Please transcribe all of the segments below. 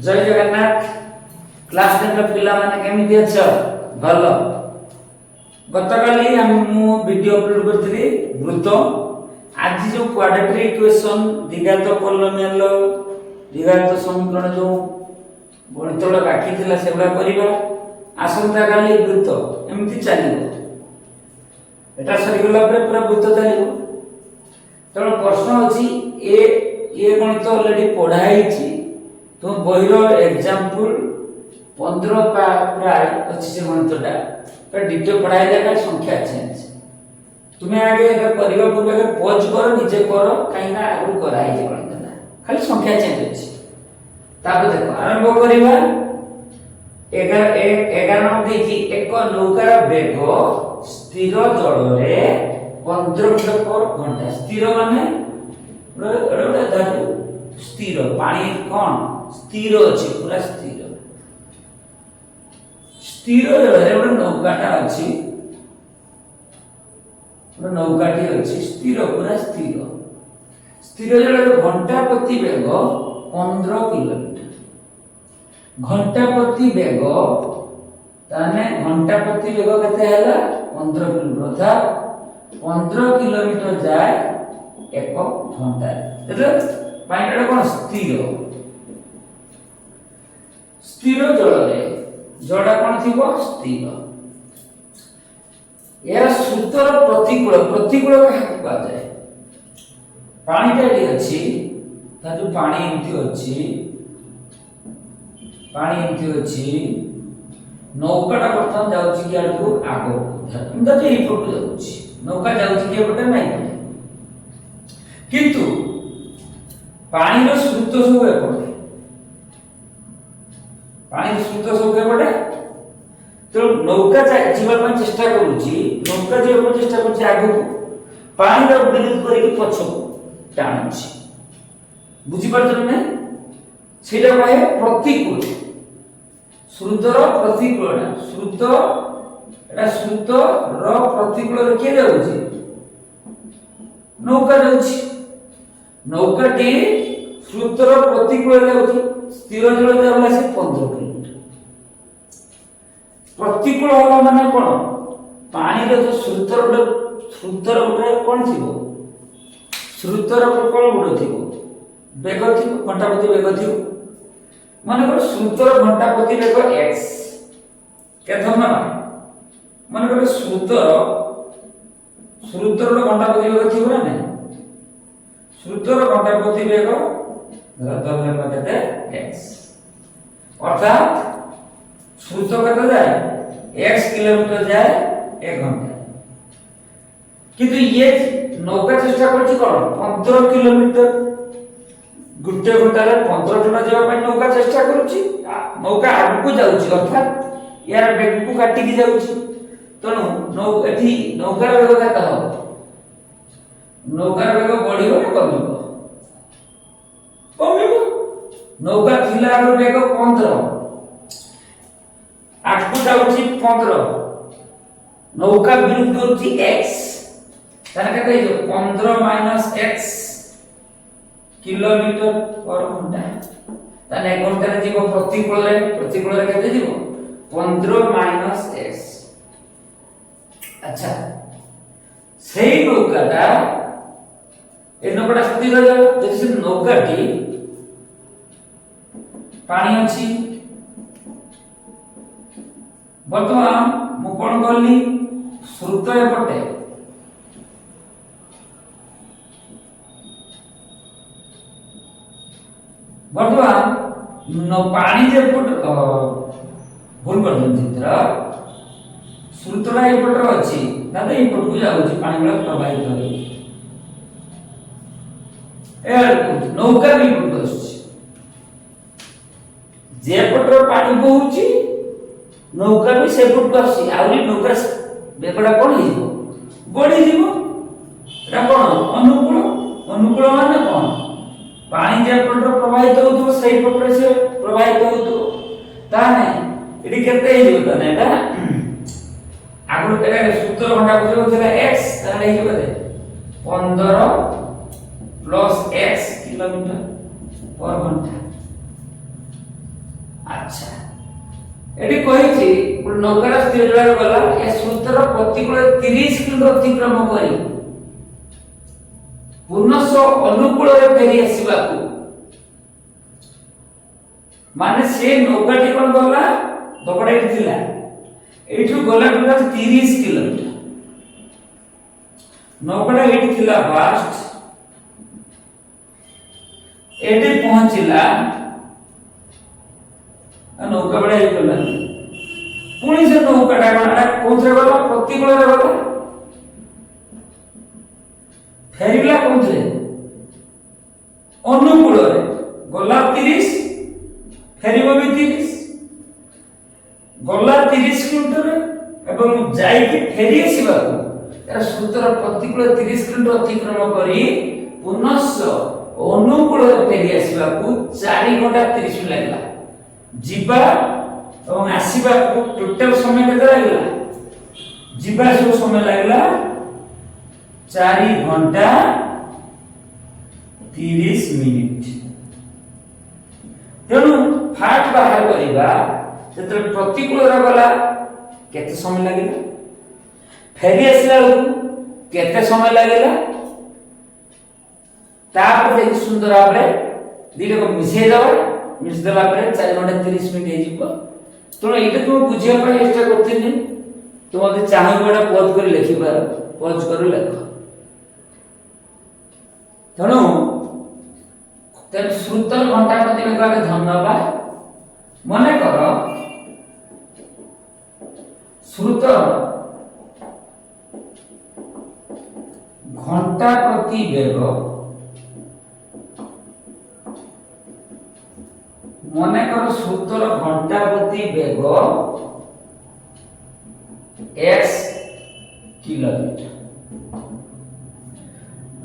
जय जगन्नाथ क्लास 10 पिला माने केमिति अछ भल गतकाली हम वीडियो अपलोड करथि वृत्त आज जो क्वाड्रेटिक इक्वेशन द्विघात पॉलिनोमियल द्विघात समीकरण जो गणितोड बाकी थिला सेबा करिबा आसंता काली वृत्त एमिति चलिबो एटा सरी गेला पर पूरा वृत्त चलिबो तो प्रश्न अछि ए गणित ऑलरेडी पढाई छी तो बहिरो एग्जांपल 15 प्राय अछि से गणितटा तो डिटेल पढाई जाका संख्या चेंज तुम्हें आगे परिवा पूर्व पॉज करो नीचे करो कहीं ना आगु कराई जे गणितटा खाली संख्या चेंज अछि ताको देखो आरंभ करिवा 11 नंबर देखि एक नौकार वेग स्थिर जल रे 15 किलोमीटर घंटा स्थिर माने एडा धातु स्थिर पानी कोन स्थिर अछि पूरा स्थिर स्थिर जल रे नौकाटा अछि नौकाटी अछि स्थिर पूरा स्थिर स्थिर जल रे घंटा प्रति वेग 15 किलोमीटर घंटा प्रति वेग ताने घंटा प्रति वेग केते हैला 15 किलोमीटर अर्थात 15 किलोमीटर जाए एक घंटा એટલે પાણીଟା કોણ સ્थिर स्थिर जलरे जड़ा कोन थिबो स्थिर यार सूत्र प्रतिकूल प्रतिकूल काहे कहा जाए पानीटा एठी अछि ता जो पानी एमती अछि नौकाटा प्रथम जाउछि कि आडको आगो हम तो एही पटु जाउछि नौका जाउछि के पटे नाही किंतु पानी रो स्रोत सब एपटे पानी स्रोत सब एपटे तो नौका जीवा पर चेष्टा करूची नौका जीवा पर चेष्टा करूची आगो पानी रो विद्युत करी पछो टाणुची बुझी परछ ने सेटा कहे प्रतिकूल स्रोतर प्रतिकूल स्रोत एटा स्रोत रो प्रतिकूल रे के जाउची नौका जाउची नौकाटी स्रोतर प्रतिकूल जाउची स्थिर जल जावला से 15 किलोमीटर प्रतिकूल होला माने कोन पानी रो जो स्रोतर उठे कोन थिबो स्रोतर कोन उठे थिबो वेग थिबो घंटा प्रति वेग थिबो माने को स्रोतर घंटा प्रति वेग x के धरना माने को स्रोतर रो घंटा प्रति वेग थिबो ना नहीं स्रोतर घंटा प्रति वेग धरले पाते x अर्थात स्रोत कत जाए x किलोमीटर जाए 1 घंटा किंतु ये नौका चेष्टा करछि कोन 15 किलोमीटर गुटे घंटा रे 15 किलोमीटर जेबा पय नौका चेष्टा करूछि नौका आगु जाउछि अर्थात यार वेग को काटी की जाउछि तणु एठी नौकार वेग केता हो नौकार वेग बढ़िबो ना कमिबो कमिबो नौका थिला रो वेग 15 आगु जाउछि 15 नौका विरुद्ध करूछि x ताने केते जो 15 माइनस x किलोमीटर पर घंटा ताने 1 घंटा रे जीवो प्रतिकूल रे केते जीवो 15 माइनस x अच्छा सेही नौकाटा ए नौकाटा स्थिर जल जदि से नौकाटी पानी अछि वर्तमान मु कोन करली स्रोत एपटे वर्तमान पानी जे पट भूल कर दिन चित्र स्रोतरा एपट अछि ताले एपट को जाउछि पानी वाला प्रवाहित होई ए नौका भी पट अछि जे पट पानी बहुछि नौका भी से पट अछि आउरी नौका बेकड़ा कोन हिबो बढी जिवो एटा कोन अनुकूल माने कोन पानी जे पट प्रवाहित होतो सही पट से प्रवाहित होतो ता नै एडी केते हिबो तने एटा आगु एटा सूत्र घंटा को होतला x ताले हिबो दे 15 प्लस x किलोमीटर पर घंटा আচ্ছা এটি কইছি নৌকাটা স্থির জଳରେ গলা ଏ ସ୍ରୋତର ପ୍ରତିକୂଳ 30 କିଲୋମିଟର ଅତିକ୍ରମ କରି ପୁନଃ ଅନୁକୂଳରେ ଫେରି ଆସିବାକୁ ମାନେ ସେ ନୌକାଟି କଣ ଗଲା ଦପଡା ଏଠି ଥିଲା ଏଇଠୁ ଗଲା ଟୋଟାଲ 30 କିଲୋମିଟର ନୌକାଟା ଏଠି ଥିଲା ଫାଷ୍ଟ ଏଠି ପହଞ୍ଚିଲା ନୌକା ବଡ ହେଇଗଲା ପୁଣି ସେ ନୌକାଟା କୋଉଥିରେ ଗଲା ପ୍ରତିକୂଳରେ ଗଲା ଫେରିଲା କୋଉଥିରେ ଅନୁକୂଳରେ ଗଲା 30 ଫେରିବ ବି 30 ଗଲା 30 କିଲୋମିଟର ଏବଂ ଯାଇକି ଫେରି ଆସିବାକୁ ଏର ସ୍ରୋତର ପ୍ରତିକୂଳ 30 କିଲୋମିଟର ଅତିକ୍ରମ କରି ପୁନଃ ଅନୁକୂଳରେ ଫେରି ଆସିବାକୁ 4 ଘଣ୍ଟା 30 ମିନିଟ୍ ଲାଗିଲା ଯିବା ଏବଂ ଆସିବାକୁ ଟୋଟାଲ ସମୟ କେତେ ଲାଗିଲା ଯିବା ସବୁ ସମୟ ଲାଗିଲା 4 ଘଣ୍ଟା 30 ମିନିଟ୍ ତେଣୁ ଫାଷ୍ଟ ବାହାର କରିବା ଯେତେବେଳେ ପ୍ରତିକୂଳରେ ଗଲା କେତେ ସମୟ ଲାଗିଲା ଫେରି ଆସିଲା ବେଳକୁ କେତେ ସମୟ ଲାଗିଲା ତାପରେ ସୁନ୍ଦର ଭାବରେ ଦିଟାକୁ ମିଶେଇ ଦେବା ମିଶି ଦେଲା ପରେ 4 ଘଣ୍ଟା 30 ମିନିଟ୍ ହେଇଯିବ ତେଣୁ ଏଇଟା ତୁମ ବୁଝିବା ପାଇଁ ଚେଷ୍ଟା କରୁଥିଲି ତୁମ ଯଦି ଚାହିଁବ ଏଇଟା ପଜ କରି ଲେଖିପାର ପଜ କରି ଲେଖ ତେଣୁ ସ୍ରୋତର ଘଣ୍ଟା ପ୍ରତି ବେଗ ଆମେ ଧନ୍ୟବାଦ ମନେ କର ସ୍ରୋତ ঘন্টা প্রতি বেগ মনে করো স্রোতর ঘন্টা প্রতি বেগ x কিলোমিটার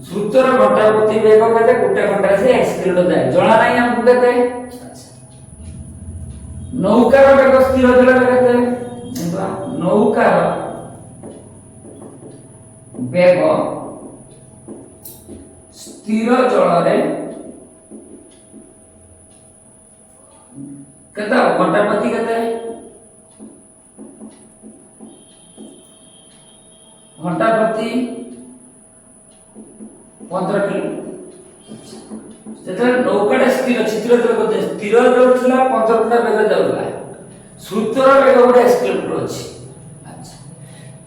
স্রোতর ঘন্টা প্রতি বেগ কেতে গোটে ঘন্টা সে x কিলোমিটার যায় জনা নাই আমকু কেতে নৌকার বেগ স্থির জଳରେ কেতে নৌকার বেগ স্থির জଳରେ কেতে ঘন্টা প্রতি কেতে ঘন্টা প্রতি 15 কিলোমিটার যেটা নৌকাটা স্থির স্থির জগতে স্থির জগত ছিল 15 কিলোমিটার বেগে যাওলা স্রোতর বেগ গোটে 1 কিলোমিটার আছে আচ্ছা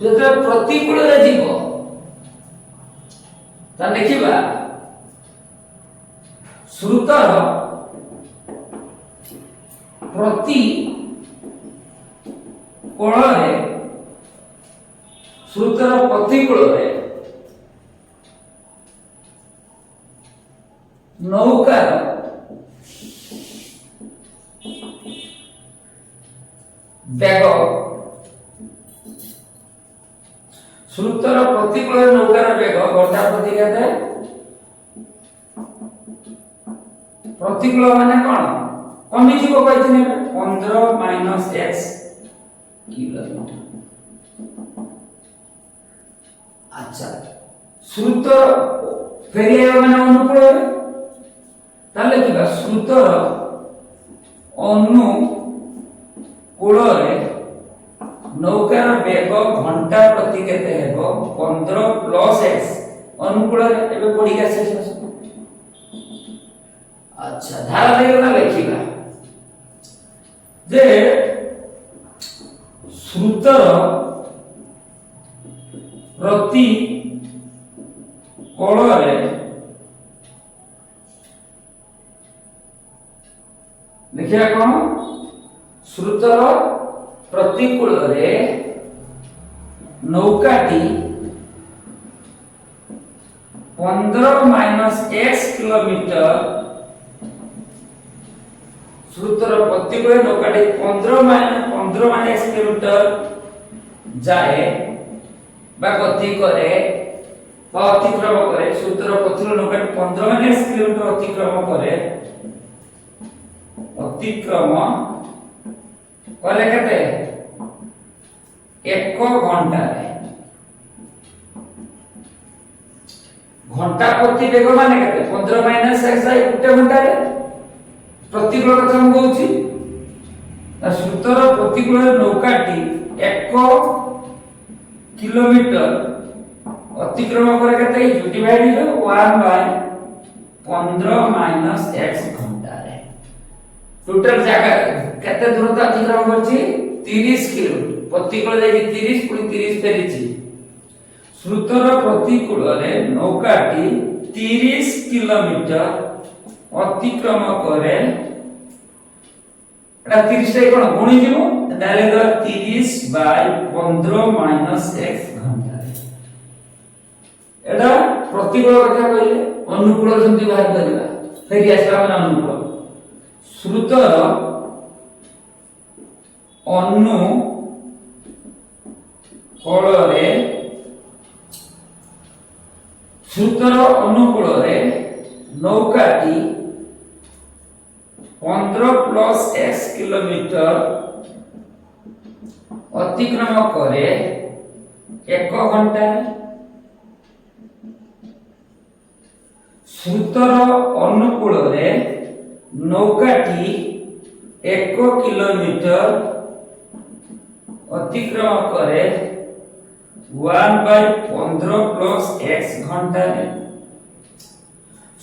যেটা প্রতিকূଳରେ ଯିବ তা ଦେଖିବା ସ୍ରୋତର ପ୍ରତି କୋଳରେ ସ୍ରୋତର ପ୍ରତିକୂଳରେ ନୌକାର ବେଗ ସ୍ରୋତର ପ୍ରତିକୂଳରେ ନୌକାର ବେଗ ଘଣ୍ଟା ପ୍ରତି କେତେ ପ୍ରତିକୂଳ ମାନେ କଣ କମିଯିବ କହିଥିଲେ 15 - x কিলোমিটার আচ্ছা স্রোত ফেরিয়া মানে অনুকূল তাহলে কি স্রোতর অনুকূଳରେ নৌকার বেগ ঘন্টা প্রতি কেতে হেব 15 + x অনুকূଳରେ ଏବେ পড়ি আসে আচ্ছা ধারা দিয়ে লেখিবা যে স্রোতর প্রতি কোଳରେ ଦେଖିବା কোন ସ୍ରୋତର ପ୍ରତିକୂଳରେ ନୌକାଟି 15 - x কিলোমিটার স্রোতর প্রতিকূলে নৌকাটি 15 - x কিলোমিটার যায় বা গতি করে বা অতিক্রম করে স্রোতর প্রতিকূলে নৌকাটি 15 - x কিলোমিটার অতিক্রম করে কেতে 1 ঘন্টায় ঘন্টা প্রতি বেগ মানে কেতে 15 - x যায় 1 ঘন্টায় ପ୍ରତିକୂଳ କଥା ମୁଁ କହୁଛି ସ୍ରୋତର ପ୍ରତିକୂଳରେ ନୌକାଟି 1 କିଲୋମିଟର ଅତିକ୍ରମ କରେ କେତେ ହେଇଯିବ ଡିଭାଇଡ ହେଇଯିବ 1 ବାଇ 15 ମାଇନସ x ଘଣ୍ଟାରେ ଟୋଟାଲ ଜାଗା କେତେ ଦୂରତା ଅତିକ୍ରମ କରିଛି 30 କିଲୋମିଟର ପ୍ରତିକୂଳ ଯାଇକି 30 ପୁଣି 30 ଫେରିଛି ସ୍ରୋତର ପ୍ରତିକୂଳରେ ନୌକାଟି 30 କିଲୋମିଟର ଅତିକ୍ରମ କରେ এটা 30 টাই কোন গুণি দিব তাহলে ধর 30 বাই 15 মাইনাস x ঘন্টা এটা প্রতিকূল কথা কইলে অনুকূল যেমতি বাহার করিবা ফেরি আসবা মানে অনুকূল স্রোতর অনুকূলরে স্রোতর অনুকূলরে নৌকাটি 15 प्लस x किलोमीटर अतिक्रम करे 1 घंटा स्रोतर अनुकूल रे नौकाटी 1 किलोमीटर अतिक्रम करे 1/15 प्लस x घंटा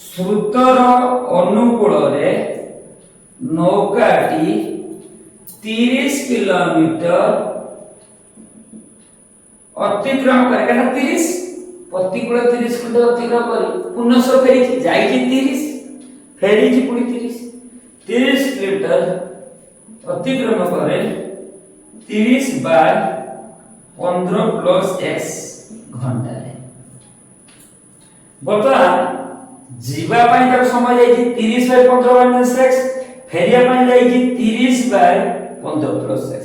स्रोतर अनुकूल रे नौकाटी 30 किलोमीटर अतिक्रम करे केना 30 प्रतिकूल 30 किलोमीटर अतिक्रम करी पुनः फेरी जाई 30 फेरी पुनी 30 किलोमीटर अतिक्रम करे 30 बाय 15 प्लस x घंटा रे बर्तमान जीवा पाई तर समय जाई 30 बाय 15 माइनस x फेरिया पाई जाई 30 बाय 15 प्लस x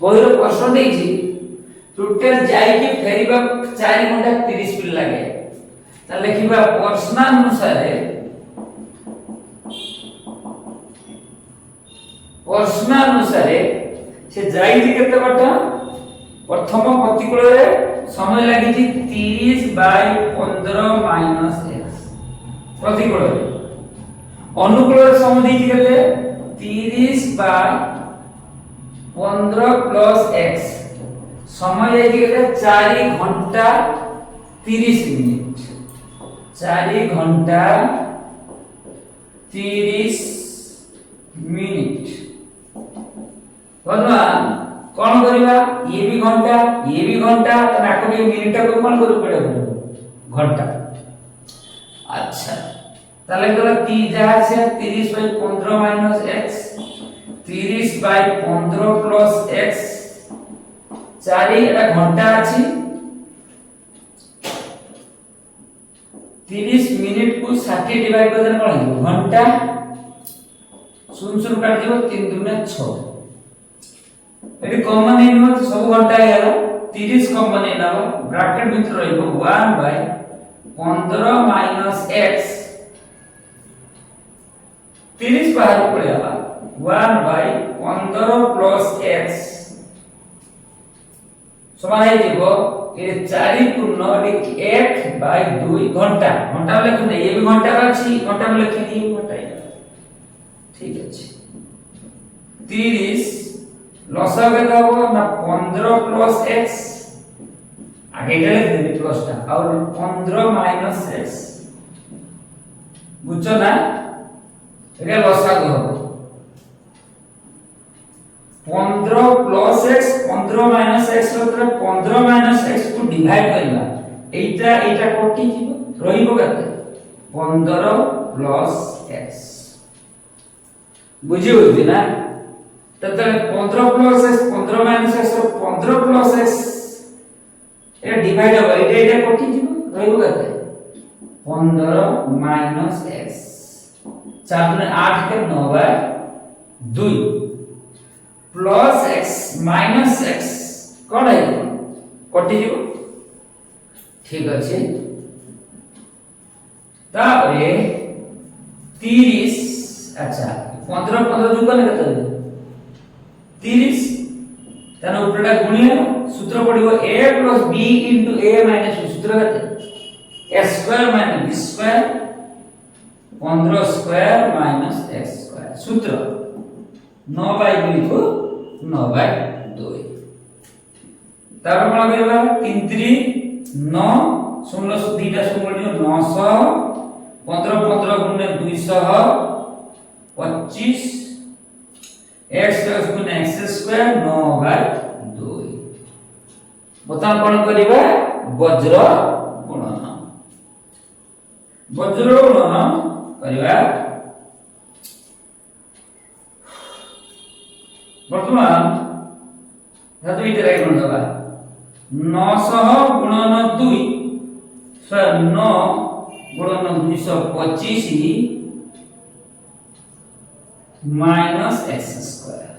बोइरो क्वेश्चन देई टोटल जाई कि फेरिबा 4 घंटा 30 मिनिट लागे त लिखिबा प्रश्न अनुसार से जाई केते बाट प्रथम प्रतिकूल रे समय लागि 30 बाय 15 माइनस x प्रतिकूल रे अनुकूल समय दी केते 30 बाय 15 प्लस x समय दी केते 4 घंटा 30 मिनिट 4 घंटा 30 मिनिट भगवान कोन करिबा ये भी घंटा त नाको भी मिनिट को कोन करू पड़े घंटा अच्छा তাহলে গেল 30 যা আছে 30 by 15 minus x 30 by 15 plus x 4 এটা ঘন্টা আছে 30 মিনিট को 60 डिवाइड कर देना कोन घंटा 0 काट दिबो 3 2 6 एटी कॉमन इनवर सब घंटा हेला 30 कॉमन इनवा ब्रैकेट भीतर रहइबो 1 बाय 15 माइनस x 30 बाहर पड़े आला 1 बाय 15 प्लस x समान है जीवो ये 4 पूर्ण 1 बाय 2 घंटा घंटा लिख दे ये भी घंटा अछि घंटा में लिख दी घंटा ठीक अछि 30 लसा के दाओ ना 15 प्लस x आगे लिख दे प्लस टा और 15 माइनस x बुझो ना এটা লসাগু হবে 15 প্লাস x 15 মাইনাস x হতে 15 মাইনাস x को डिवाइड करिबा এইটা কটি দিব রহিব কত 15 প্লাস x বুঝি হইছে না ততলে 15 plus x 15 minus x 15 plus x এটা ডিভাইড হবে এইটা কটি দিব রহিব কত 15 माइनस x 4 ने 8 के 9 by 2 plus x minus x कोन है कटि जीव ठीक अछि तारे 30 अच्छा 15 15 जो कने कत 30 तने ऊपरटा गुणिया सूत्र पडिबो a + b * a - सूत्र कत a square - b square 15 square minus x square सूत्र 9 बाय 2 को 9/2 तापर कोन करबा 3 3 9 16 2टा 16 900 15 15 गुणे 200 25 x गुणे x स्क्वायर 9/2 बता कोन करबा वज्र गुणन करबा वर्तमान धातु इतरा गुण दबा 900 गुणन 2 सर 9 गुणन 225 माइनस x स्क्वायर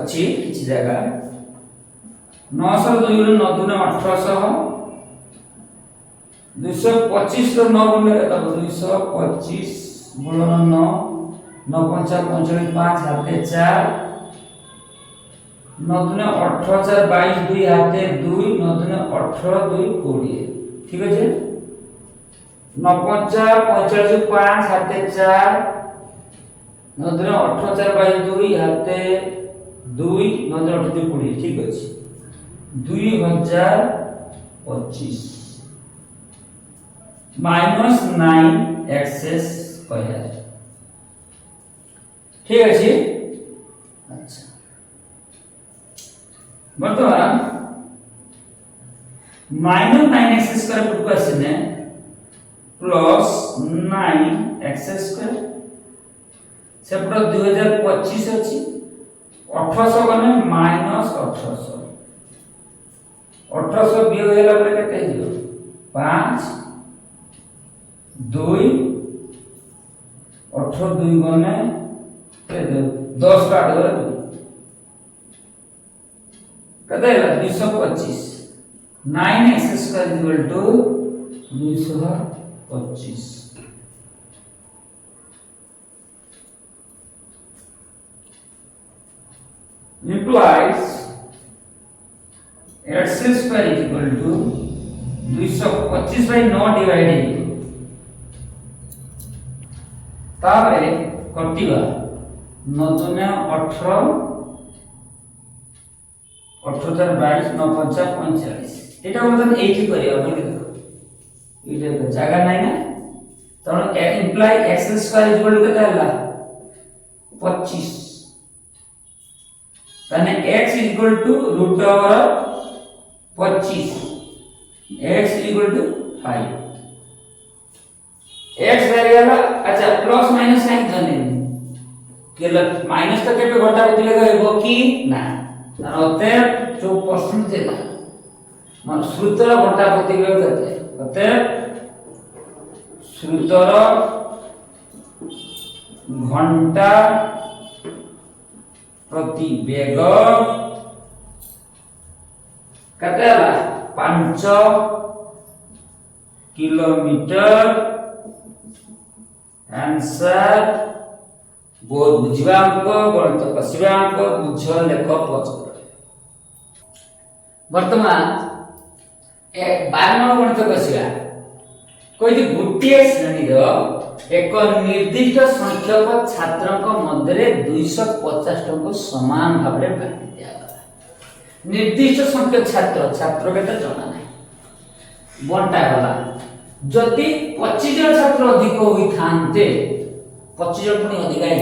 अछि किछि जगह 900 2 गुणन 9 गुणन 1800 225 रो 9 गुणन केता 225 गुणन 9 9 5 45 5 हाथे 4 9 दुने 18 4 22 2 हाथे 2 9 दुने 18 2 20 ठीक আছে 9 5 45 5 हाथे 4 9 दुने 18 4 22 2 हाथे 2 9 दुने 18 2 20 ठीक আছে 2025 माइनस 9 एक्सेस स्क्वायर ठीक है अच्छा वर्तमान minus 9 x's square put question है प्लस 9 एक्सेस स्क्वायर सेपट 2025 अछि 1800 गने माइनस 1800 1800 बियोग होला पर केते हियो 5 2 18 2 गने 10 काट गले कते है 225 9x square equal to 225 implies x square is equal to 225 by 9 divided ताबे कटिबा 9 दुने 18 18 22 9 5 45 एटा मतलब एठी करिया बोल देखो इटे जगह नाही ना तण imply x square equal to केता हला 25 तने x equal to root over 25 x equal to 5 x variable अच्छा प्लस माइनस साइन जने केला माइनस तो केबे घटा दिले गयो कि ना अते जो प्रश्न देला मन सूत्र घटा प्रति बेग करते अते सूत्र घंटा प्रति बेग कतेला 5 किलोमीटर आंसर बहुत बुझिबा अंक गणित कसिबा अंक बुझ लेख पच वर्तमान ए 12 नंबर गणित कसिबा कोइ गुटिए श्रेणी रो एक निर्दिष्ट संख्यक छात्रक मध्य 250 टका समान भाव रे बांटी दिया निर्दिष्ट संख्यक छात्र केते जणा नै बंटा गला जति 25 जन छात्र अधिक होई थानते 25 जन पुनी अधिक आई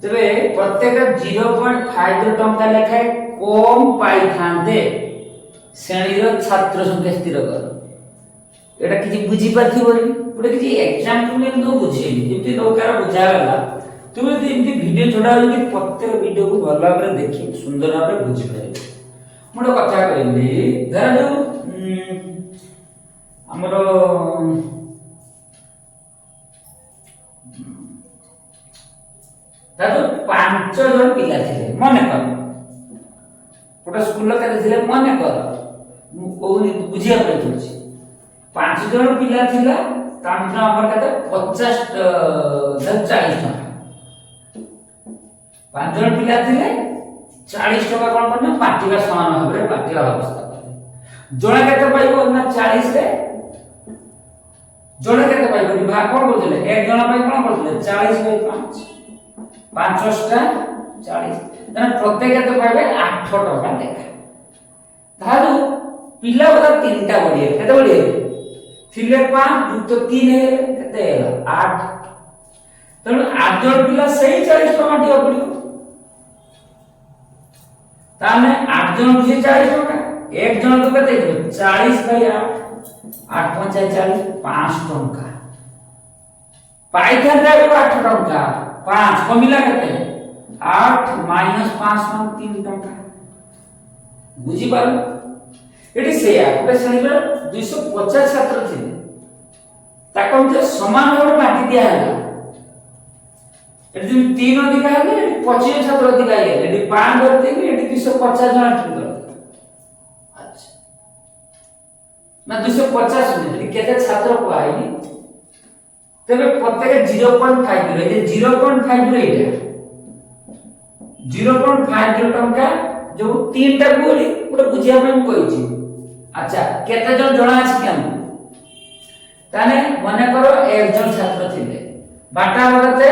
तबे प्रत्येक 0.5 टका लेखाय कम पाई थानते श्रेणी रो छात्र संख्या स्थिर कर एटा किछि बुझी पाथिबोनी पुरे किछि एग्जांपल में तो बुझे जेति लोकार बुझा गला तुमे यदि एमती वीडियो छोड़ा कि प्रत्येक वीडियो को भल भाव देखि सुंदर भाव बुझी पारे मोर कथा कहली धर जो हमरो तातो 5 जन पिला थिले मने कर गोटे स्कूल केते थिले मने कर मु कोनी बुझिया पड़छि 5 जन पिला थिला तांत्र हमर केते 50 40 टका 5 जन पिला थिले 40 टका कोन करने पाटिबा समान भाबरे पाटिबा अवस्था जणे केते पाइबो ना 40 रे जणे केते पाइबो भाग कोन करथिले एक जण पाइ कोन कोन करथले 40 बाय 5 5टा 40 तने प्रत्येक केते पाइबे 8 टका लेखा तारु पिला बदा 3टा बढिए केते बढिए थिले 5 युक्त 3 हे केते 8 तने 8 जण पिला सही 40 टका दियो पड़ियो ताने 8 जण बुझे 40 टका एक जण तो केते 40 बाय 8 8 पंचा 40 5 टका पाइथन रे 8 टका 5 कमिला केते 8 माइनस 5 मान 3 टका बुझी पार एटी से गोटे श्रेणी रे 250 छात्र थिले ताको जे समान भाबे बांटी दिया होला एटी 3 अधिक हेले 25 छात्र अधिक आइले एटी 5 धरते कि एटी 250 जण ठीक अच्छा ना 250 में केते छात्र को आइली तबे प्रत्येक 0.5 रे 0.5 रे एटा 0.5 टंका जो 3 टा बोली गोटे बुझिया में कहिछि अच्छा केते जण जणा अछि केन ताने मने करो एक जण छात्र थिले बाटा बगते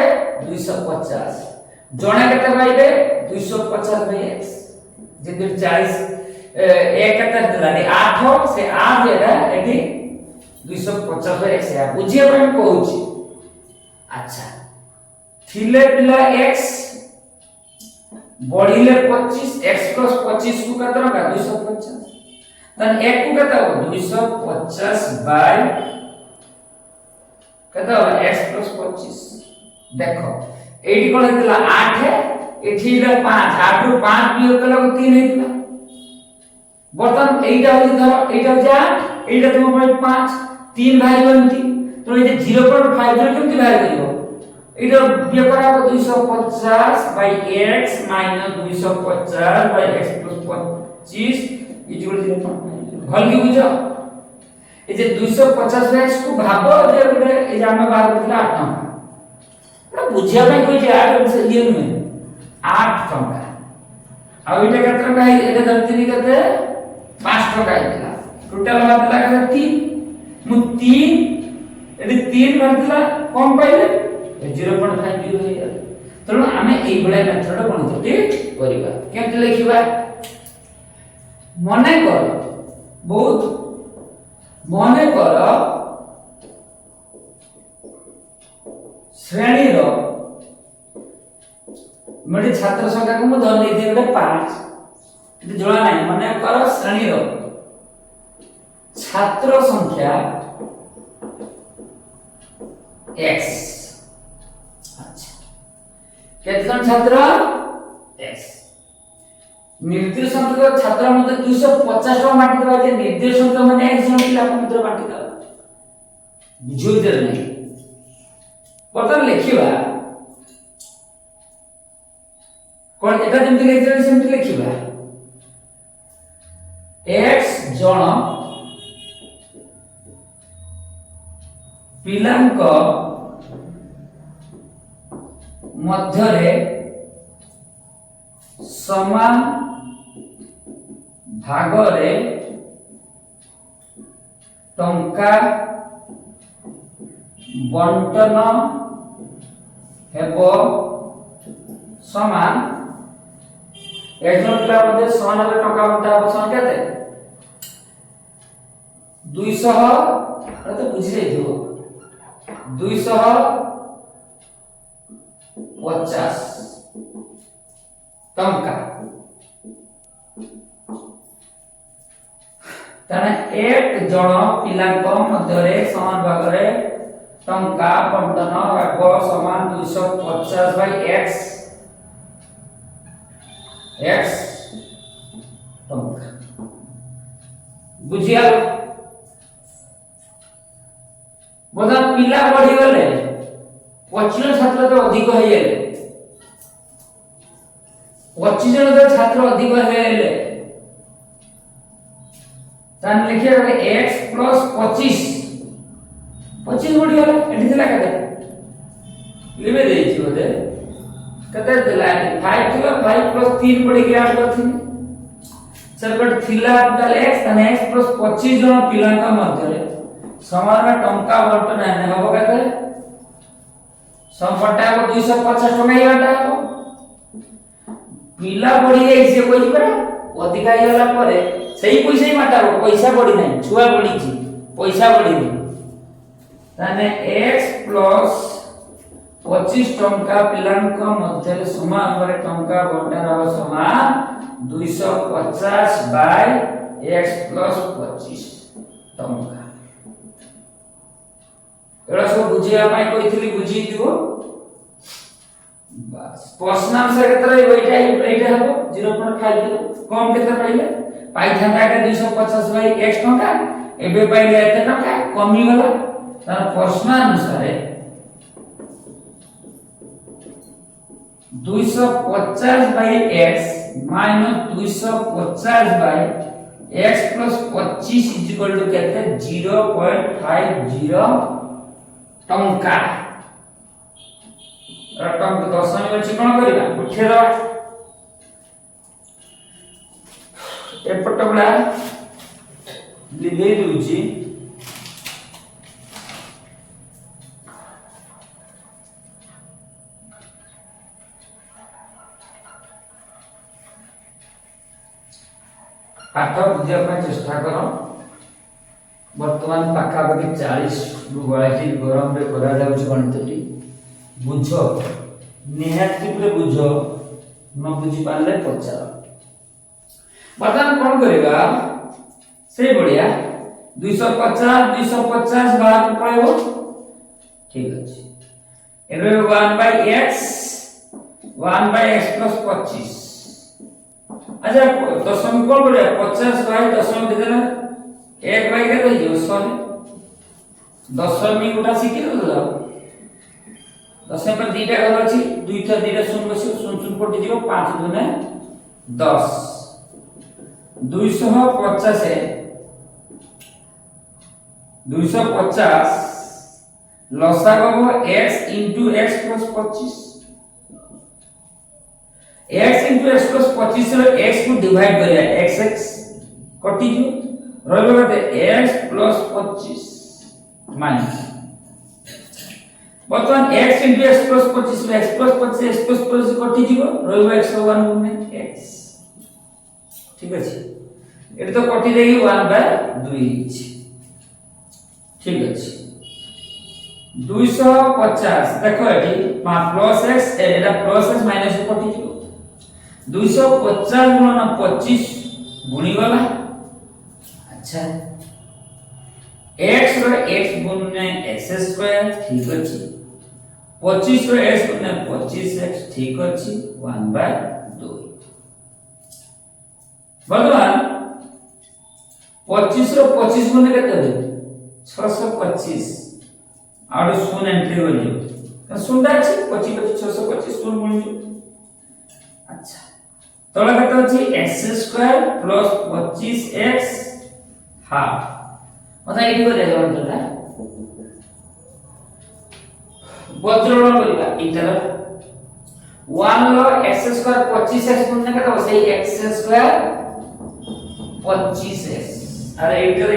250 जणे केते पाइबे 250 बाय x जे 40 एक केते दिलानी 8 से 8 एटा एठी 250 बाय x या बुझिया में कहउछि अच्छा थिले पिला x बढ़िले 25 x + 25 को केते टका 250 तन 1 को केते हो 250 बाय केते हो x + 25 देखो एठी कोन हेतला 8 है एठी ले 5 8 रो 5 बियोग कला को 3 हेतला बर्तन एटा हो धर एटा हो 8 एटा तुम 5 3 भाई बनती तो ये 0.5 जो केमति भाई करियो एटा बियोग करा 250 by x - 250 by x + 25 equal 0.5 भल की बुझो ए जे 250 बाय x को भाबो जे ए जे हम बाहर करला 8 टका बुझिया ପାଇଁ कोई जे 8 से ये में 8 टका आ एटा केते टका है एटा धरती केते 5 टका आइला टोटल बातला केते 3 मु 3 एटी 3 भरतला कम पाइले 0.5 हो या तनो आमे एई बळे मेथड गणितटी करिबा केमति लिखिबा मने कर बहुत मने कर श्रेणी रो मेरे छात्र संख्या को धन दे दे 5 इते जोड़ा नहीं मने कर श्रेणी रो छात्र संख्या x अच्छा केते जन छात्र x निर्देश संख्या छात्र मते 250 टका बांटी देबा जे निर्देश संख्या माने x जन पिला को मते बांटी देबा बुझोइ दे नहीं बर्तन लिखिबा कोन एटा जेमति लिखिबा सेमति लिखिबा x जन पिलांक मध्यरे समान भागरे टंका बंटन हेबो समान एक जन पिला मध्ये समान भागे टंका बंटा हेबो समान केते 200 अरे तो बुझि जाइथिबो 250 टंका ताने एक जन पिलांक मध्यरे समान भागरे टंका बंटन हेबो समान 250 बाय x टंका बुझिया बोधा पिला बढ़ी गले 25 छात्र तो अधिक हो गेले 25 जन तो छात्र अधिक हो गेले तान लिखे x + 25 25 बढ़ी गला एठी दिला केते लिबे देछि बोले केते दिला 5 किलो 5 + 3 बढ़ी के 8 करथि सरकट थिला ताले x तने x + 25 जन पिलांका मध्यरे समान टंका बंटन है हबो केते संपटा को 250 टका ही बाटा हो पिला बढ़ी जाई से कोई परा अधिक आई गला परे सही पैसा ही बाटा हो पैसा बढ़ी नहीं छुआ बढ़ी छी पैसा बढ़ी नहीं ताने x प्लस 25 टंका पिलांक मध्य समा हमरे टंका बंटार हो समान 250 बाय x प्लस 25 टंका एड़ा सब बुझिया पाई कहितली बुझी दियो बस प्रश्न आंसर केतरा एटा हबो 0.5 कम केतरा पाइले पाई थांता का 250 बाय x टंका एबे पाइले एते टंका कमी गला तार प्रश्न अनुसार 250 by x minus 250 by x plus 25 equal to केते 0.50 टंका रकम को दशमी में चिकन करिबा उठे दवा एपट बडा लिखे दूची पाठ बुझिया ପାଇଁ चेष्टा करो वर्तमान पाखापाखि 40 गळाटी गरम रे करा जाउछ गणितटी बुझ निहाती पुरे बुझ न बुझी पाले पचार वर्तमान कोन करेगा से बढ़िया 250 बार पळेबो ठीक अछि एबे 1 बाय x प्लस 25 अच्छा दशमी कोन बढ़िया 50 बाय दशमी दे देना 1 बाय के हो जो 100 दशमी गुटा सिखि दो दशमी पर दीटा घर अछि दुईटा दीटा शून्य बसियो शून्य शून्य पटी जीव 5 दुने 10 250 है 250 लसागु x into x plus 25 x into x plus 25 रे x को डिवाइड करिया x कटि जो रहबे कते x plus 25 माइनस बर्तमान x into x plus 25 में x plus 25 x plus 25 कटि जीव रहबे x 1 गुणे x ठीक अछि एटा तो कटि देगी 1 बाय 2 ठीक अछि 250 देखो एठी प्लस x एटा प्लस x माइनस कटि जीव 250 गुणन 25 गुणी वाला अच्छा x रो x गुणने x स्क्वायर ठीक अछि 25 रो x गुणने 25x ठीक अछि 1 बाय 2 वर्तमान 25 रो 25 गुणे केते हो 625 आउट शून्य एंट्री हो जो शून्य अछि 25 625 शून्य गुणी अच्छा तोला केते अछि x square plus 25x half मतलब एठी को दे जवन तोला बज्रगण करिबा इटर 1 लो x स्क्वायर 25x गुणने केते हो सही x स्क्वायर 25x अरे इटर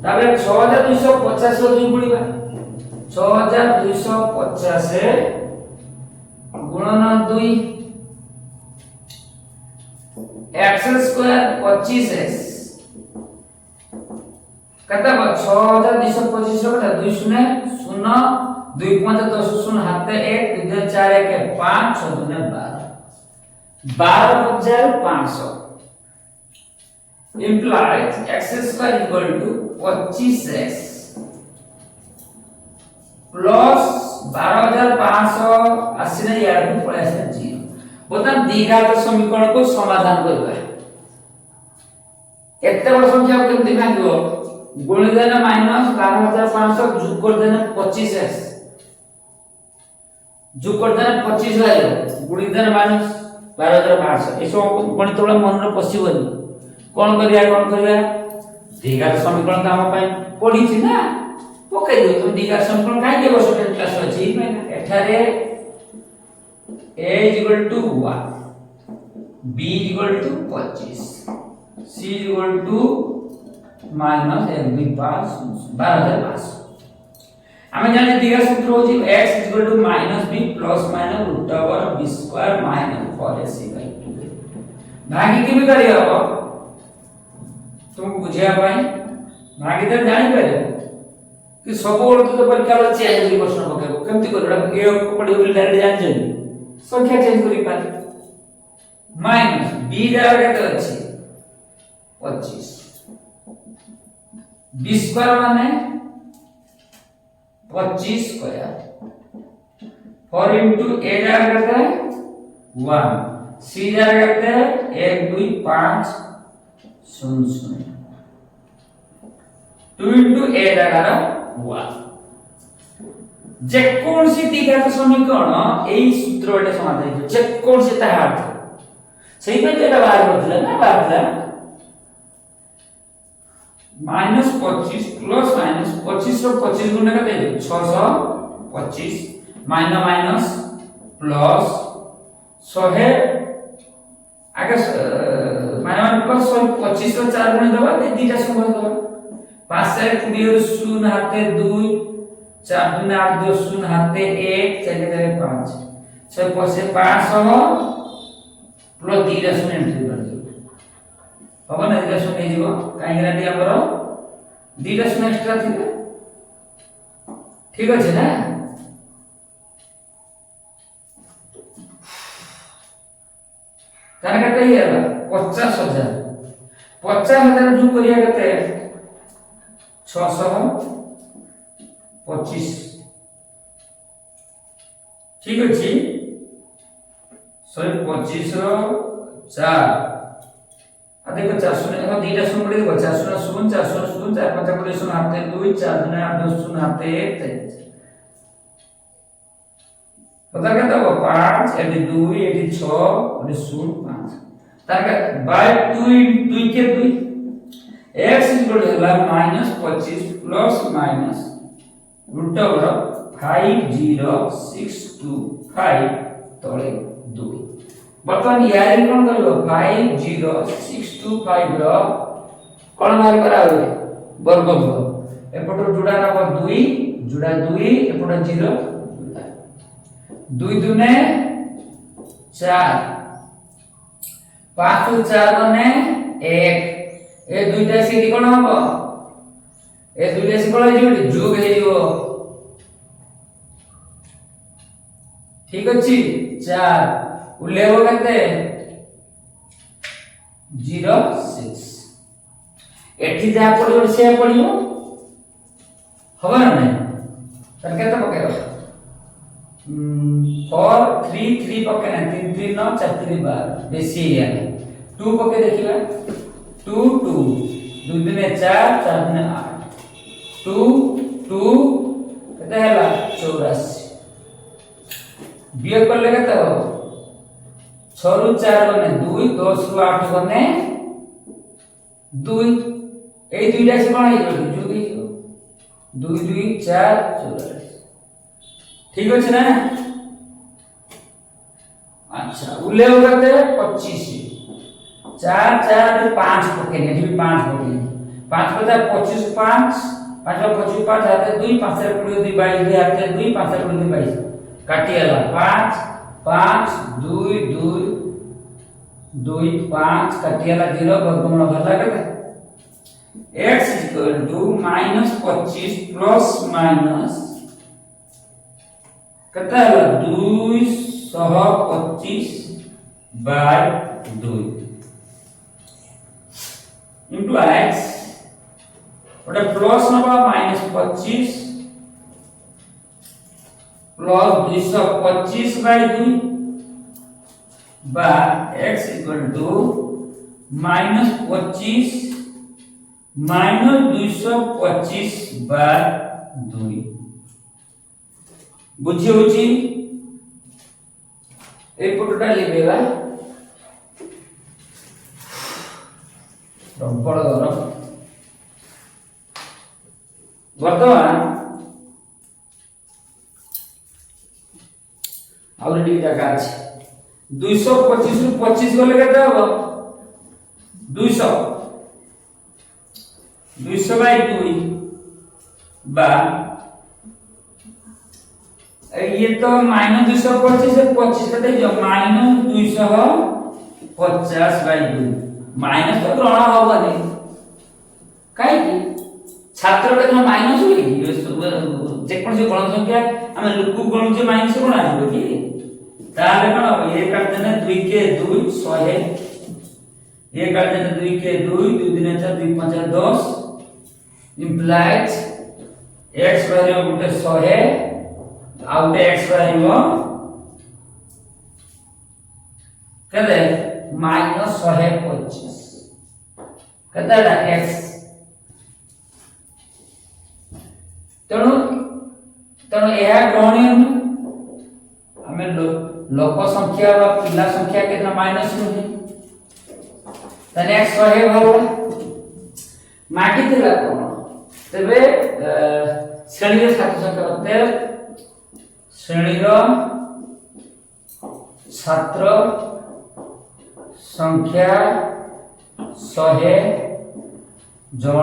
ताबे 6250 रो 2 गुणिबा 6250 गुणन 2 x स्क्वायर 25x कता 6225 रो 2 शून्य 0 2 5 10 शून्य हाथे 1 2 4 1 5 6 2 12 12500 implies x square equal to 25x plus 12500 आसीने यार को पड़े आसे 0 बोतन द्विघात समीकरण को समाधान करबा एते बड़ संख्या को केमति भांगिबो गुणी देना माइनस 12500 जोग कर देना 25x जोग कर देना 25 आइलो गुणी देना माइनस 12500 एसो गणित वाला मन रे पसिबनी कोन करिया द्विघात समीकरण काम पई पढी छी ना पकई दो तुम द्विघात समीकरण काई के वर्ष 10 क्लास अछि एठारे a equal to 1 b equal to 25 c equal to minus 1 by 5 12500 ଆମେ ଜାଣିଲେ ଦିଗା ସୂତ୍ର ହଉଛି x -b ± √b² - 4ac/2 ଭାଗି କେମିତି କରି ହବ तुमको बुझिया पाई भागी तर जानि पारे कि सब वर्ग तो परीक्षा वाला चेंज करी प्रश्न पकेबो केमति करबा ए को पड़ी बोली डायरेक्ट जान छै संख्या चेंज करी पारे माइनस b जगह केते अछि 25 b स्क्वायर माने 25 स्क्वायर 4 into a जगह केते 1 c जगह केते 1 2 5 0 2 into a जगह 1 जे कोन सी द्विघात समीकरण एई सूत्र वटे समाधान हो जे कोन से ता अर्थ सही पे जेटा बाहर होतला ना बाहरला -25 प्लस माइनस 25 रो 25 गुणा कते 625 माइनस प्लस 100 आगे माइनस प्लस 25 रो 4 गुणा दबा ते दीटा संख्या दबा 5 से 20 शून्य हाथे 2 4 2 8 2 शून्य हाथे 1 4 के 5 6 से 500 प्लस दीटा शून्य एंट्री कर दो अब ना दीटा शून्य जीवो काहे ग्रांटी हमर दीटा शून्य एक्स्ट्रा थिबे ठीक अछि ना तार कते ही हला 50000 जो करिया कते 625 ठीक अछि 125 रो 4 आ देखो 400 एगो दीटा शून्य पड़े देखो 400 शून्य 400 शून्य 4 5 पड़े शून्य हाथे 2 4 2 8 2 शून्य हाथे 1 पता करता हो 5 एडी 2 एडी 6 एडी 0 5 तार का बाय 2 के 2 x -25 प्लस माइनस √5065 तळे 2 बर्तमान यारी कोन करबो 50625 रो कोन मार करा होय वर्गमूल एपटो जुडा नब 2 जुडा 2 एपटो 0 2 दुने 4 5 4 बने 1 ए दुईटा सीटी कोन हबो ए दुईटा सी कोन हेजियो जोग हेजियो ठीक अछि 4 उलेबो कते 06 एठी जा पड़ियो से पड़ियो हबो ना नै तर केते पकेबो 4 3 3 पके ना 3 3 9 4 3 12 बेसी या 2 पके देखिबा 2 2 2 दुने 4 4 दुने 8 2 2 केते हला 84 बियोग करले केते हो 6 रु 4 बने 2 10 रु 8 बने 2 ए दुईटा से कोन हेजो जोग हेजो 2 2 4 84 ठीक अछि ना अच्छा उले हो गते 25 4 4 5 पकेने भी 5 पकेने 5 पता 25 5 5 25 5 हाथे 2 5 रे 22 22 हाथे 2 5 रे 22 काटियाला 5 5 2 2 2 5 काटियाला 0 वर्गमूल भला कते x -25 प्लस माइनस कते हला 225/2 into x ओटा प्लस नबा -25 प्लस 225/2 बा x -25 -225/2 बुझी होची ए पटोटा लिखेगा रबड़ धर वर्तमान ऑलरेडी जगह আছে 225 रु 25 গলে কত হবে 200 200/2 বা ये तो माइनस 225 से 25 कटे जो माइनस 250 बाय 2 माइनस तो ग्रहण होबनी काहे की छात्र के माइनस हुई जे कोन से गणन संख्या हम लुकु गणन जे माइनस कोन आबो की ताले कोन ये काट देने 2 के 2 100 ये काट देने 2 के 2 2 दिन 4 2 5 10 implies x वैल्यू गुटे 100 आउट x वैल्यू कदे माइनस 125 कतडा x तेणु तेणु यह ग्रहणीय हमें लोक संख्या व पिला संख्या केतना माइनस नुहे तने x रहे भावला माटी थिला कोन तबे श्रेणी रे छात्र संख्या होते श्रेणी रो छात्र संख्या 100 जण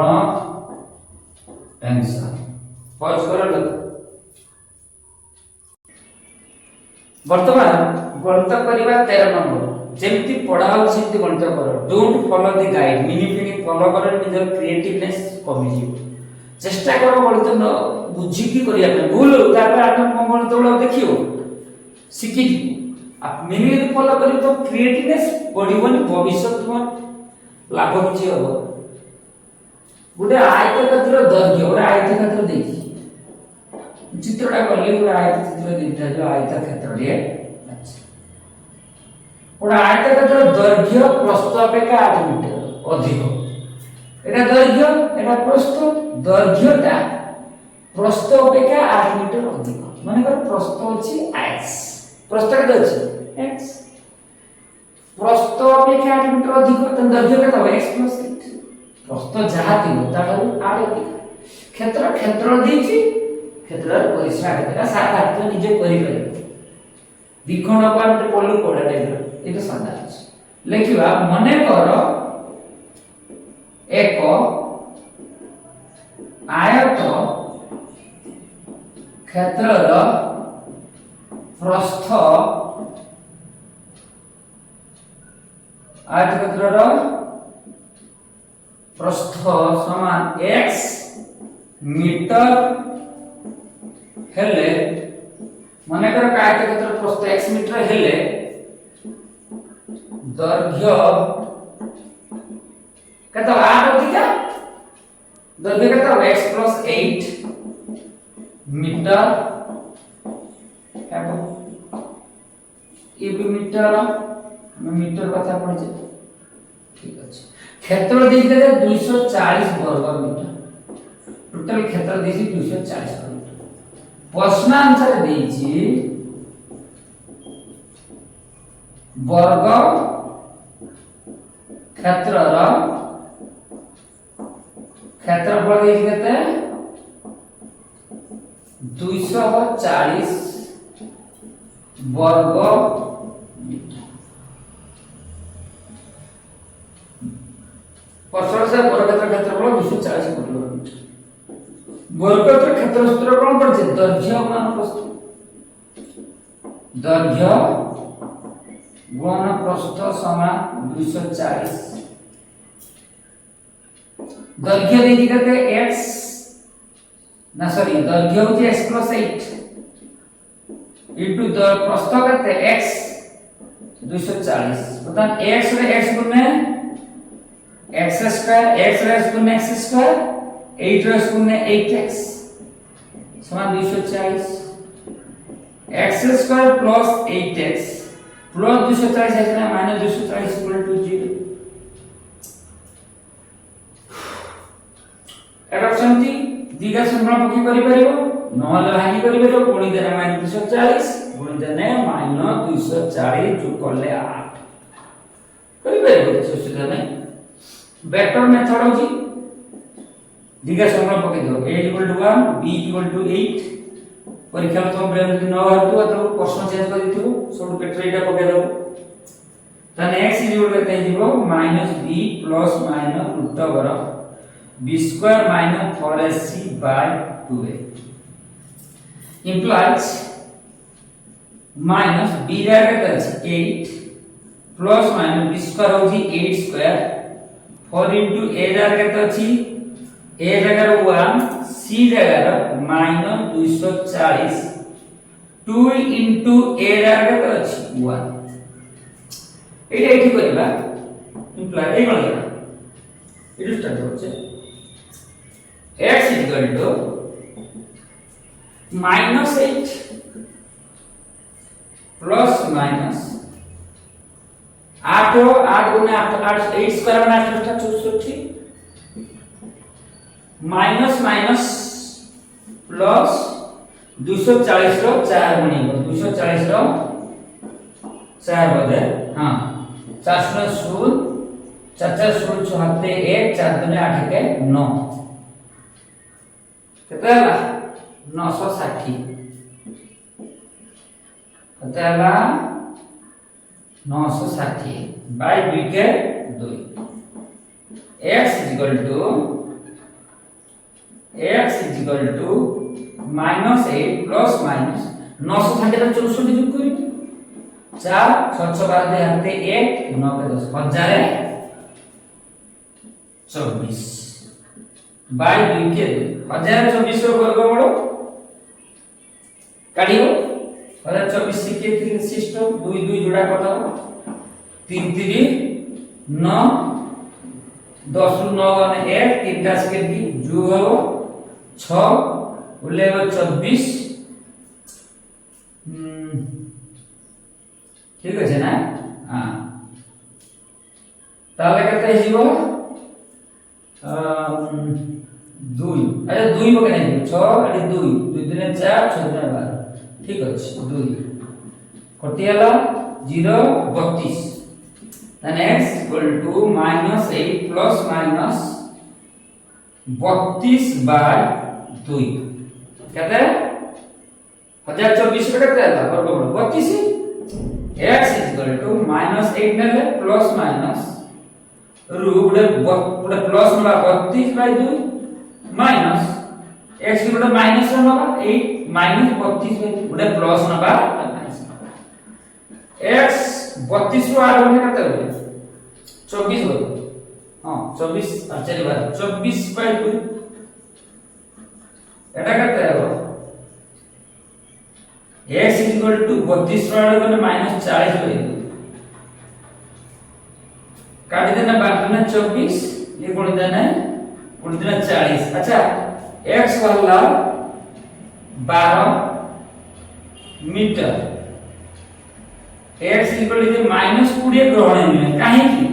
आंसर पॉज करो वर्तमान गणित करबा 13 नंबर जेमति पढ़ाओ सेमति गणित करो don't follow the guide mini follow करो निजर क्रिएटिवनेस कमी जी चेष्टा करो गणित न बुझी की करिया पे भूल तापर आठ गणित वाला देखियो सिखि आप मिनी फॉलो करी तो क्रिएटिवनेस बढ़िबनी भविष्य तुम लाभ किछि हो गुटे आयतक्षेत्र दैर्घ्य और आयतक्षेत्र देखि चित्रटा करले पूरा आयत चित्र दिखता जो आयत क्षेत्र रे अच्छा पूरा आयत क्षेत्र दैर्घ्य प्रस्थ अपेक्षा 8 मीटर अधिक एटा दैर्घ्य एटा प्रस्थ दैर्घ्यटा प्रस्थ अपेक्षा 8 मीटर अधिक माने कर प्रस्थ अछि x प्रस्थ केते अछि x प्रस्थ अपेक्षा 8 मीटर अधिक त दैर्घ्य केते हो x + 8 प्रस्थ जहा थिबो ताठारु 8 अधिक क्षेत्र देछि क्षेत्र परिश्रा केतरा सात आठ निजे करि पारे विखंड पार्ट पल्लू कोडा टाइप एटा सादा अछि लेखिबा मने कर एक आयत क्षेत्रर प्रस्थ आयत क्षेत्रर प्रस्थ समान x मीटर हेले माने कर आयत क्षेत्र प्रस्थ x मीटर हेले दैर्घ्य कत 8 अधिका दैर्घ्य कत x + 8 मीटर हेबो ए भी मीटर हम मीटर कथा पढे ठीक अछि क्षेत्र देई दे 240 वर्ग मीटर टोटल क्षेत्र देसी 240 वर्ग प्रश्न आंसर देछि वर्ग क्षेत्रर क्षेत्रफल देछि केते 240 वर्ग प्रश्न से वर्ग क्षेत्रफल 240 वर्ग मीटर वर्ग क्षेत्र सूत्र कोन पड़ছে दैर्घ्य मान प्रस्थ दैर्घ्य गुणन प्रस्थ समान 240 दैर्घ्य देछि कते x ना सॉरी दैर्घ्य होछि x + 8 इनटू द प्रस्थ कते x 240 मतलब x रे x गुणे x स्क्वायर x रे x गुणे x स्क्वायर 8 रे x गुणे 8x समान 240 x square plus 8x plus 240 है ना माइनस 240 इक्वल टू 0 एडॉप्शन थी दिगा संख्या पकी करि परिबो नहले भागी करि परिबो गुणी देना माइनस 240 गुणी देने माइनस 240 जो करले 8 करि परिबो କିଛି ଅସୁବିଧା ନାହିଁ वेक्टर मेथड होची दिगा संख्या पकी दो a = 1 b = 8 परीक्षा में तुम ब्रेन न हरतु तो प्रश्न चेंज कर दिथिबो सब पेटर एटा पके दो तने x = केते हिबो -b + -√b² - 4ac/2a implies minus b जागा केते अछि 8 प्लस माइनस बी स्क्वायर होची 8 स्क्वायर 4 into a जागा केते अछि a जागा 1 c जागा माइनस 240 2 into a जागा केते अछि 1 एटा एठी करबा इम्प्लाई ए कोन जागा इट स्टार्ट होचे x equal to minus 8 plus minus 8 गुने 8 8 स्क्वायर बना 8 64 माइनस माइनस प्लस 240 रो 4 बनिबो 240 रो 4 बदे हां 4 0 4 0 7 1 4 दुने 8 के 9 केते हला 960 केते हला 960 बाय 2 के 2 x is equal to minus 8 plus minus 960 रे 64 जोग करी 4 6 6 12 दे हाथे 1 9 के 10 1024 बाय 2 के 1024 रो वर्गमूल काढियो 1024 के 3 सिस्टम 2 2 जोड़ा कर दो 3 3 9 10 ରୁ 9 गने 1 3 टा स्केल की जो हो 6 उले 24 ठीक है ना हां ताले करते जीवो 2 अरे 2 बके नहीं 6 अरे 2 2 दिन 4 6 दिन 12 ठीक अछि 2 कटियाला 0 32 then x equal to minus 8 plus minus 32 by 2 कहते हैं 1024 पे कहते हैं वर्गमूल 32 x is equal to minus 8 नेले plus minus रूट पुडे प्लस नबा 32 by 2 minus x की पुडे माइनस नबा 8 minus 32 by 2 पुडे प्लस नबा x 32 रो 8 बने कते हो 24 हो हां 24 चली बार 24 by 2 एटा कते हो x is equal to 32 रो 8 बने minus 40 by 2 काटी देना 24 ये गुण देना 40 अच्छा x वाला 12 metre x equal to minus 20 ग्रहण है काहे की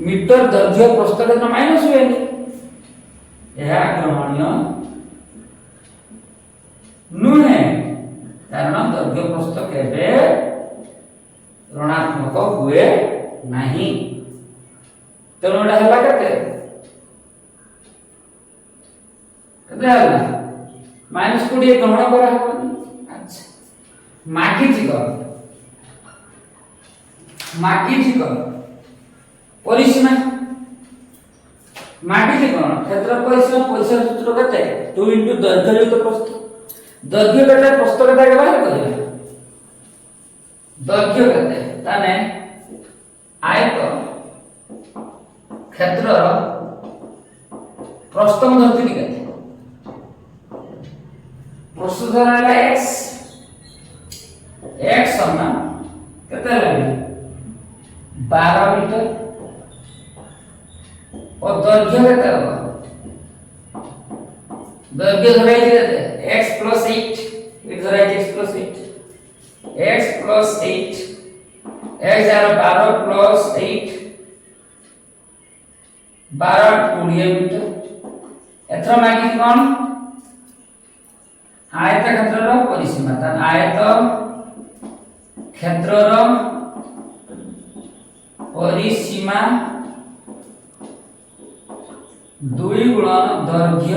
मीटर दर्घ्य प्रस्थ के माइनस हुए यह ग्रहणीय नुहे कारण दर्घ्य प्रस्थ केबे ऋणात्मक हुए नहीं तेणु एटा हला केते केते हला माइनस 20 ग्रहण करा हबनी अच्छा माकी जी परिसीमा माकी जी कोन क्षेत्र परिसीमा परिसीमा सूत्र केते 2 * दैर्घ्य युक्त प्रस्थ दैर्घ्य केते प्रस्थ केते के बाहर करिया दैर्घ्य केते ताने आयत क्षेत्र प्रस्थ धरती केते प्रस्थ धरला x समान केते लागले 12 मीटर और दैर्घ्य केते होगा दैर्घ्य धराई देते x + 8 इट धराई x + 8 x + 8 x 12 + 8 12 20 मीटर एथरा मागी कोन आयत क्षेत्रर परिसीमा त आयत क्षेत्रर परिसीमा 2 गुणन दैर्घ्य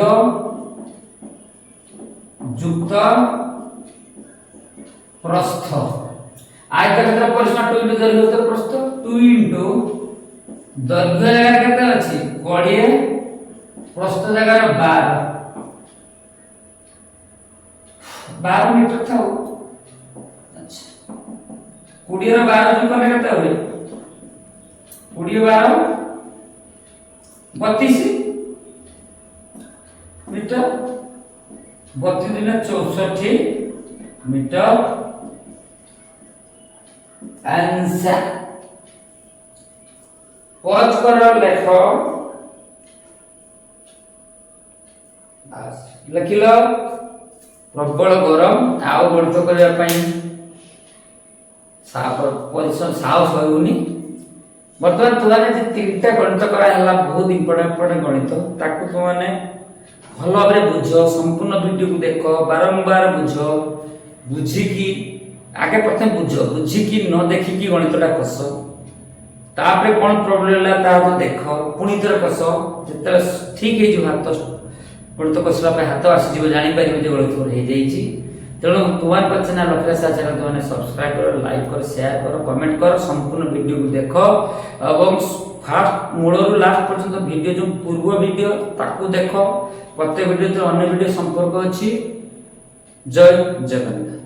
युक्त प्रस्थ आयत क्षेत्र परिसीमा 2 * दैर्घ्य युक्त प्रस्थ 2 * दैर्घ्य जगह केते अछि 20 प्रस्थ जगह 12 मीटर था 20 ର 12 ଯୋଗ କଲେ କେତେ হবে 20 12 32 मीटर 32 दिना 64 मीटर आंसर पॉज कर लेख लिखिल प्रबल गरम आउ गणित करने पोजिशन साहस होनी बर्तमान तुम्हारे तीनटा गणित कराला बहुत इंपोर्टेंट गणित ताकू तुमने भल भाव बुझ संपूर्ण वीडियो को देख बारंबार बुझ बुझिकी आगे प्रथम बुझ बुझिकी न देखिकी गणितटा कस तापरे कौन प्रोब्लेम है ता देख पुणी थर कस जिते ठीक है हाथ गणित कसला हाथ आसीज जापर गणित हो जाइए तेणु तुम्हारे पर चैनल अखिलेश आचार्य तुमने सब्सक्राइब कर लाइक कर शेयर कर कमेंट कर संपूर्ण वीडियो को देख और फास्ट मूल लास्ट पर्यंत वीडियो जो पूर्व वीडियो ताकू देख प्रत्येक वीडियो तो अन्य वीडियो संपर्क अच्छी जय जगन्नाथ।